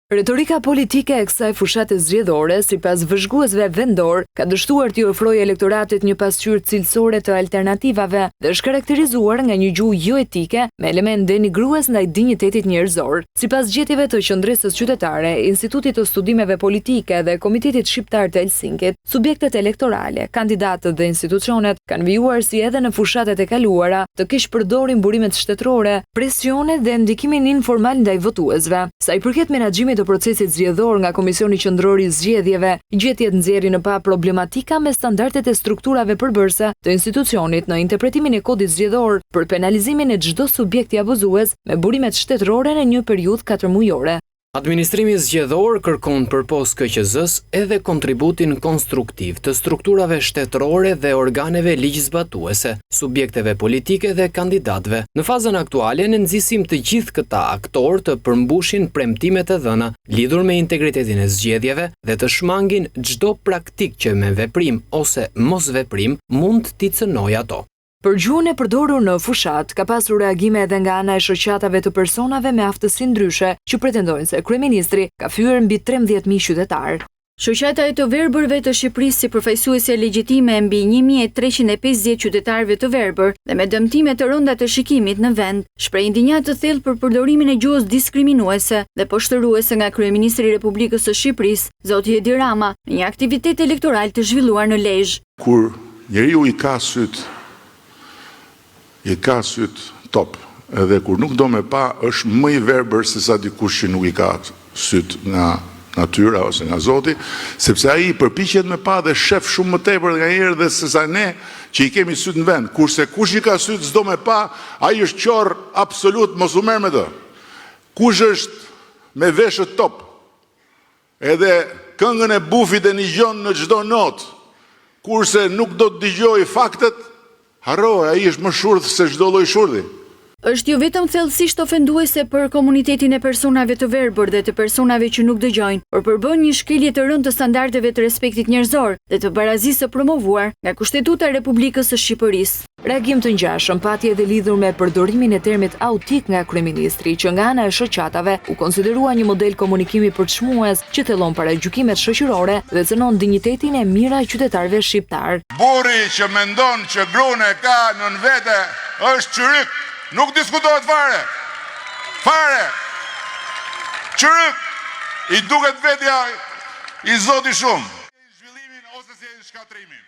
Retorika politike e kësaj fushate zgjedhore, sipas vëzhguesve vendor, ka dështuar t'i ofrojë elektoratit një pasqyrë cilësore të alternativave dhe është karakterizuar nga një gjuhë jo etike me element denigrues ndaj dinjitetit njerëzor. Sipas zgjedhjeve të Qendresës Qytetare, Institutit të Studimeve Politike dhe Komitetit Shqiptar të Helsinkit, subjektet elektorale, kandidatët dhe institucionet kanë vijuar si edhe në fushatet e kaluara të keq përdorin burimet shtetërore, presionet dhe ndikimin informal ndaj votuesve. Sa i përket menaxhimit të procesit zgjedhor nga Komisioni Qendror i Zgjedhjeve, gjetjet nxjerrin në pa problematika me standardet e strukturave përbërëse të institucionit në interpretimin e kodit zgjedhor për penalizimin e çdo subjekti abuzues me burimet shtetërore në një periudhë 4 mujore. Administrimi zgjedhor kërkon përpos KQZ-s edhe kontributin konstruktiv të strukturave shtetërore dhe organeve ligjzbatuese, subjekteve politike dhe kandidatëve. Në fazën aktuale në nxisim të gjithë këta aktorë të përmbushin premtimet e dhëna lidhur me integritetin e zgjedhjeve dhe të shmangin çdo praktik që me veprim ose mos veprim mund t'i cënojë ato. Për gjuhën e përdorur në fushat, ka pasur reagime edhe nga ana e shoqatave të personave me aftësi ndryshe që pretendojnë se kryeministri ka fyer mbi 13.000 qytetar. Shoqata e të verbërve të Shqipërisë si përfaqësuese legjitime mbi 1350 qytetarëve të verbër dhe me dëmtime të rënda të shikimit në vend, shpreh indinjat të thellë për përdorimin e gjuhës diskriminuese dhe poshtëruese nga kryeministri i Republikës së Shqipërisë, zoti Edi Rama, në një aktivitet elektoral të zhvilluar në Lezhë. Kur njeriu i ka syt top, edhe kur nuk do me pa, është më i verbër se sa dikush që nuk i ka syt nga natyra ose nga Zoti, sepse ai përpiqet me pa dhe shef shumë më tepër nga njëherë dhe se sa ne që i kemi syt në vend. Kurse kush i ka syt s'do me pa, ai është qorr absolut, mos u merr me të. Kush është me veshët top, edhe këngën e bufit e nigjon në çdo notë, kurse nuk do të dëgjoj faktet, harroj, ai është më shurdh se çdo lloj shurdhi. Është jo vetëm thellësisht ofenduese për komunitetin e personave të verbër dhe të personave që nuk dëgjojnë, por përbën një shkelje të rëndë të standardeve të respektit njerëzor dhe të barazisë së promovuar nga Kushtetuta e Republikës së Shqipërisë. Reagim të ngjashëm pati edhe lidhur me përdorimin e termit autik nga kryeministri, që nga ana e shoqatave u konsiderua një model komunikimi përçmues që thellon paragjykimet shoqërore dhe cënon dinjitetin e mirë e qytetarëve shqiptar. Burri që mendon që grunë e ka nën vete është çyryk. Nuk diskutohet fare. Fare. Çyryk. I duket vetja i Zoti shumë. Zhvillimin ose si shkatrimin.